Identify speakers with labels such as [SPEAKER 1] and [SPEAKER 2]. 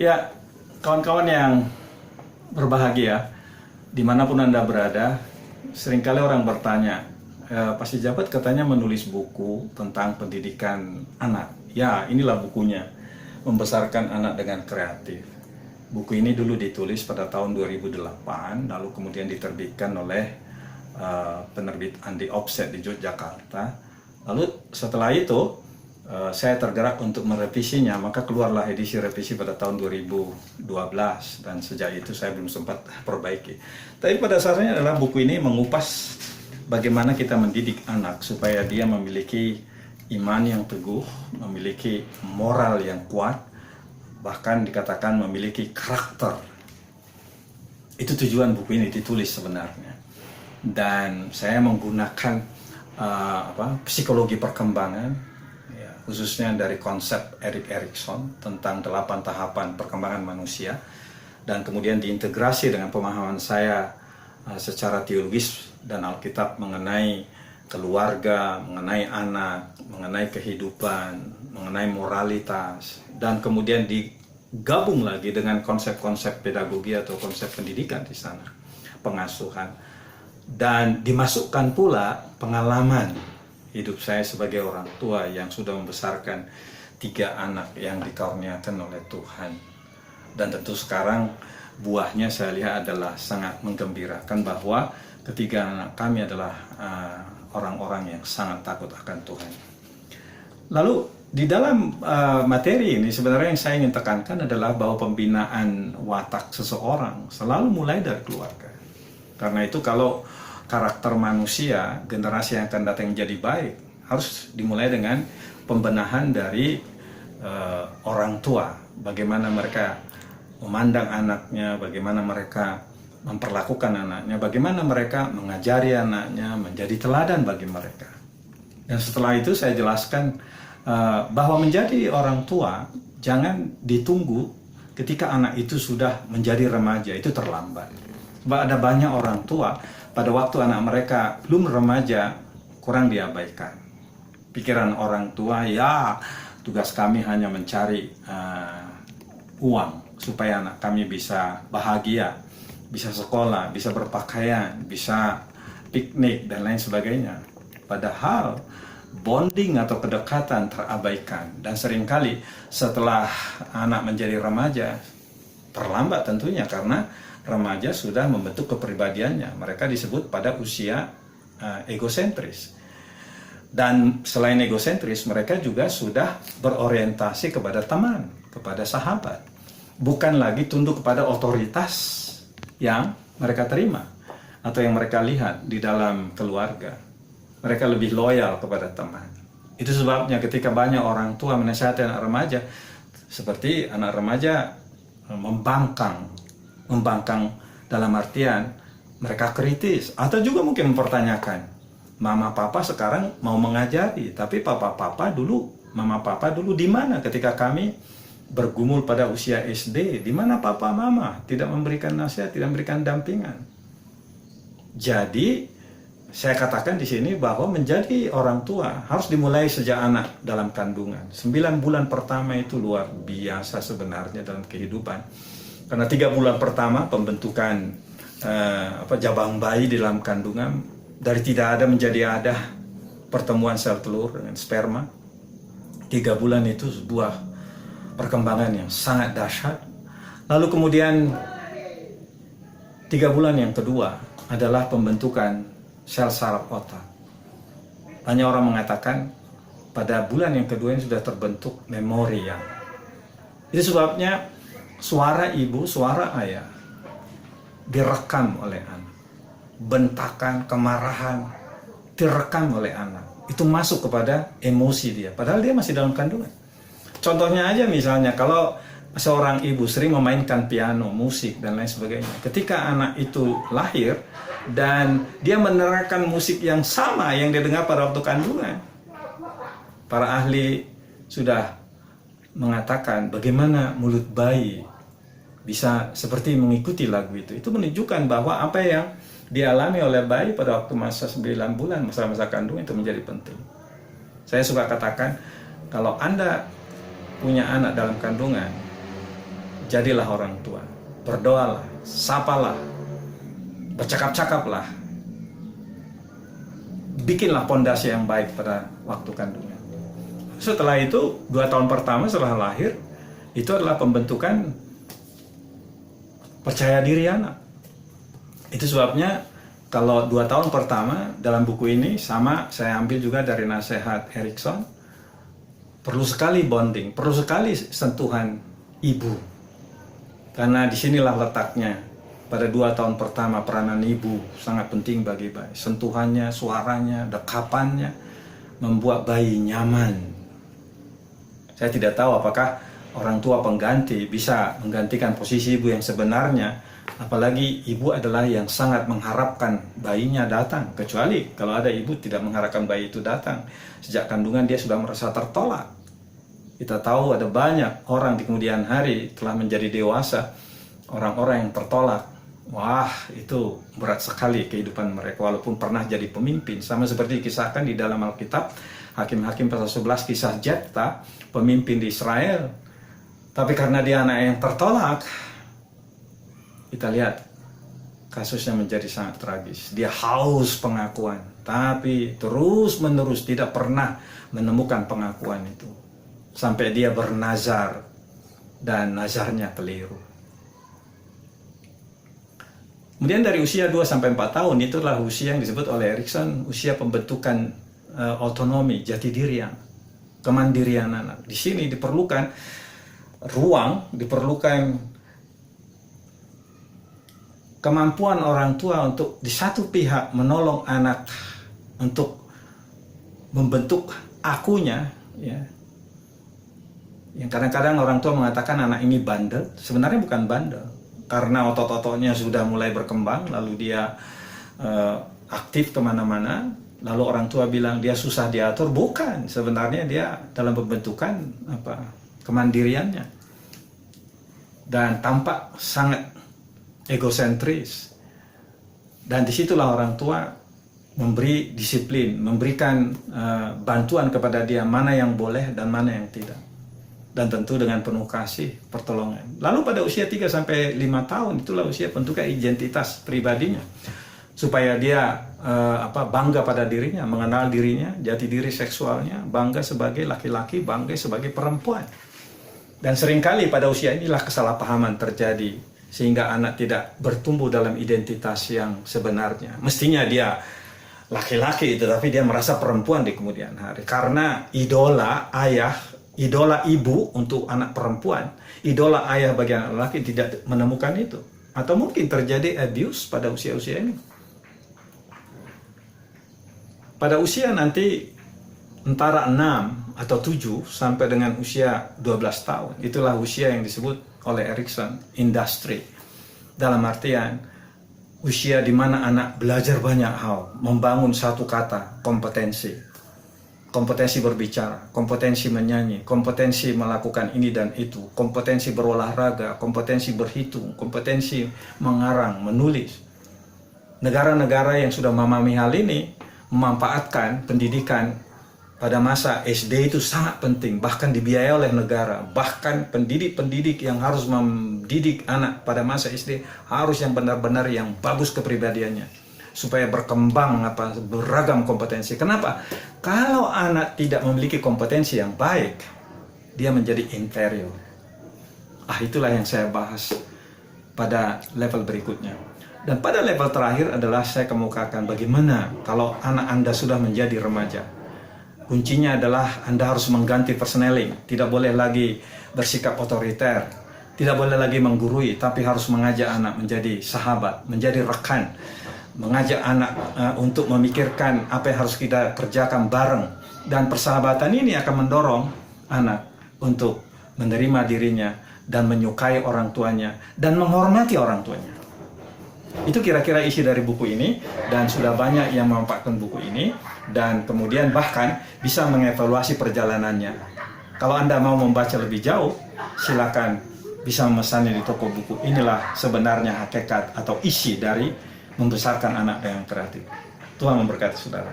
[SPEAKER 1] Ya, kawan-kawan yang berbahagia, dimanapun Anda berada, seringkali orang bertanya, Pak Jabat katanya menulis buku tentang pendidikan anak. Ya, inilah bukunya, Membesarkan Anak dengan Kreatif. Buku ini dulu ditulis pada tahun 2008, lalu kemudian diterbitkan oleh penerbit Andi Offset di Yogyakarta. Lalu setelah itu, saya tergerak untuk merevisinya, maka keluarlah edisi revisi pada tahun 2012 dan sejak itu saya belum sempat perbaiki. Tapi pada dasarnya adalah buku ini mengupas bagaimana kita mendidik anak supaya dia memiliki iman yang teguh, memiliki moral yang kuat, bahkan dikatakan memiliki karakter. Itu tujuan buku ini ditulis sebenarnya. Dan saya menggunakan psikologi perkembangan, khususnya dari konsep Erik Erikson tentang 8 tahapan perkembangan manusia, dan kemudian diintegrasi dengan pemahaman saya secara teologis dan Alkitab mengenai keluarga, mengenai anak, mengenai kehidupan, mengenai moralitas, dan kemudian digabung lagi dengan konsep-konsep pedagogi atau konsep pendidikan di sana, pengasuhan, dan dimasukkan pula pengalaman hidup saya sebagai orang tua yang sudah membesarkan 3 anak yang dikaruniakan oleh Tuhan. Dan tentu sekarang buahnya saya lihat adalah sangat menggembirakan bahwa ketiga anak kami adalah orang-orang yang sangat takut akan Tuhan. Lalu di dalam materi ini sebenarnya yang saya ingin tekankan adalah bahwa pembinaan watak seseorang selalu mulai dari keluarga. Karena itu kalau karakter manusia, generasi yang akan datang jadi baik, harus dimulai dengan pembenahan dari orang tua. Bagaimana mereka memandang anaknya, bagaimana mereka memperlakukan anaknya, bagaimana mereka mengajari anaknya, menjadi teladan bagi mereka. Dan setelah itu saya jelaskan bahwa menjadi orang tua jangan ditunggu ketika anak itu sudah menjadi remaja, itu terlambat. Sebab ada banyak orang tua pada waktu anak mereka belum remaja kurang diabaikan. Pikiran orang tua, ya tugas kami hanya mencari uang supaya anak kami bisa bahagia, bisa sekolah, bisa berpakaian, bisa piknik dan lain sebagainya. Padahal bonding atau kedekatan terabaikan, dan seringkali setelah anak menjadi remaja terlambat tentunya karena remaja sudah membentuk kepribadiannya. Mereka disebut pada usia egosentris. Dan selain egosentris, mereka juga sudah berorientasi kepada teman, kepada sahabat. Bukan lagi tunduk kepada otoritas yang mereka terima atau yang mereka lihat di dalam keluarga. Mereka lebih loyal kepada teman. Itu sebabnya ketika banyak orang tua menasihati anak remaja, seperti anak remaja membangkang dalam artian mereka kritis atau juga mungkin mempertanyakan, mama papa sekarang mau mengajari, tapi mama papa dulu di mana ketika kami bergumul pada usia SD? Di mana papa mama tidak memberikan nasihat, tidak memberikan dampingan? Jadi saya katakan di sini bahwa menjadi orang tua harus dimulai sejak anak dalam kandungan. 9 bulan pertama itu luar biasa sebenarnya dalam kehidupan. Karena 3 bulan pertama pembentukan jabang bayi di dalam kandungan, dari tidak ada menjadi ada, pertemuan sel telur dengan sperma. 3 bulan itu sebuah perkembangan yang sangat dahsyat. Lalu kemudian 3 bulan yang kedua adalah pembentukan sel saraf otak. Banyak orang mengatakan pada bulan yang kedua ini sudah terbentuk memori yang. Itu sebabnya suara ibu, suara ayah direkam oleh anak. Bentakan, kemarahan direkam oleh anak. Itu masuk kepada emosi dia, padahal dia masih dalam kandungan. Contohnya aja misalnya, kalau seorang ibu sering memainkan piano, musik, dan lain sebagainya. Ketika anak itu lahir dan dia menerangkan musik yang sama yang dia dengar pada waktu kandungan, para ahli sudah mengatakan bagaimana mulut bayi bisa seperti mengikuti lagu itu. Itu menunjukkan bahwa apa yang dialami oleh bayi pada waktu masa 9 bulan, masa-masa kandungan itu menjadi penting. Saya suka katakan, kalau Anda punya anak dalam kandungan, jadilah orang tua. Berdoalah, sapalah, bercakap-cakaplah. Bikinlah pondasi yang baik pada waktu kandungan. Setelah itu, 2 tahun pertama setelah lahir, itu adalah pembentukan percaya diri anak. Itu sebabnya kalau 2 tahun pertama dalam buku ini, sama saya ambil juga dari nasihat Erikson, perlu sekali bonding, perlu sekali sentuhan ibu. Karena disinilah letaknya. Pada 2 tahun pertama peranan ibu sangat penting bagi bayi. Sentuhannya, suaranya, dekapannya membuat bayi nyaman. Saya tidak tahu apakah orang tua pengganti bisa menggantikan posisi ibu yang sebenarnya. Apalagi ibu adalah yang sangat mengharapkan bayinya datang. Kecuali kalau ada ibu tidak mengharapkan bayi itu datang. Sejak kandungan dia sudah merasa tertolak. Kita tahu ada banyak orang di kemudian hari telah menjadi dewasa, orang-orang yang tertolak. Wah, itu berat sekali kehidupan mereka walaupun pernah jadi pemimpin. Sama seperti dikisahkan di dalam Alkitab, Hakim-Hakim pasal 11 kisah Jefta, pemimpin di Israel. Tapi karena dia anak yang tertolak, kita lihat kasusnya menjadi sangat tragis. Dia haus pengakuan, tapi terus-menerus tidak pernah menemukan pengakuan itu. Sampai dia bernazar dan nazarnya keliru. Kemudian dari usia 2-4 tahun, itulah usia yang disebut oleh Erikson usia pembentukan otonomi, jati diri anak, kemandirian anak. Di sini diperlukan ruang, diperlukan kemampuan orang tua untuk di satu pihak menolong anak untuk membentuk akunya, ya. Yang kadang-kadang orang tua mengatakan anak ini bandel, sebenarnya bukan bandel. Karena otot-ototnya sudah mulai berkembang, lalu dia aktif kemana-mana, lalu orang tua bilang dia susah diatur. Bukan, sebenarnya dia dalam pembentukan kemandiriannya. Dan tampak sangat egosentris. Dan disitulah orang tua memberi disiplin, memberikan bantuan kepada dia mana yang boleh dan mana yang tidak. Dan tentu dengan penuh kasih, pertolongan. Lalu pada usia 3-5 tahun, itulah usia bentukan identitas pribadinya. Supaya dia bangga pada dirinya, mengenal dirinya, jati diri seksualnya, bangga sebagai laki-laki, bangga sebagai perempuan. Dan seringkali pada usia inilah kesalahpahaman terjadi, sehingga anak tidak bertumbuh dalam identitas yang sebenarnya. Mestinya dia laki-laki, tetapi dia merasa perempuan di kemudian hari. Karena idola ayah, idola ibu untuk anak perempuan, idola ayah bagi anak laki tidak menemukan itu. Atau mungkin terjadi abuse pada usia-usia ini. Pada usia nanti antara 6 atau 7 sampai dengan usia 12 tahun, itulah usia yang disebut oleh Erikson industri. Dalam artian usia di mana anak belajar banyak hal, membangun satu kata, kompetensi. Kompetensi berbicara, kompetensi menyanyi, kompetensi melakukan ini dan itu, kompetensi berolahraga, kompetensi berhitung, kompetensi mengarang, menulis. Negara-negara yang sudah memahami hal ini memanfaatkan pendidikan pada masa SD itu sangat penting, bahkan dibiayai oleh negara. Bahkan pendidik-pendidik yang harus mendidik anak pada masa SD harus yang benar-benar yang bagus kepribadiannya, supaya berkembang beragam kompetensi. Kenapa? Kalau anak tidak memiliki kompetensi yang baik, dia menjadi inferior. Itulah yang saya bahas pada level berikutnya. Dan pada level terakhir adalah saya kemukakan bagaimana kalau anak Anda sudah menjadi remaja. Kuncinya adalah Anda harus mengganti personeling. Tidak boleh lagi bersikap otoriter, tidak boleh lagi menggurui, tapi harus mengajak anak menjadi sahabat, menjadi rekan, mengajak anak untuk memikirkan apa yang harus kita kerjakan bareng. Dan persahabatan ini akan mendorong anak untuk menerima dirinya dan menyukai orang tuanya dan menghormati orang tuanya. Itu kira-kira isi dari buku ini, dan sudah banyak yang memanfaatkan buku ini dan kemudian bahkan bisa mengevaluasi perjalanannya. Kalau Anda mau membaca lebih jauh, silakan bisa memesannya di toko buku. Inilah sebenarnya hakikat atau isi dari membesarkan anak dengan kreatif. Tuhan memberkati saudara.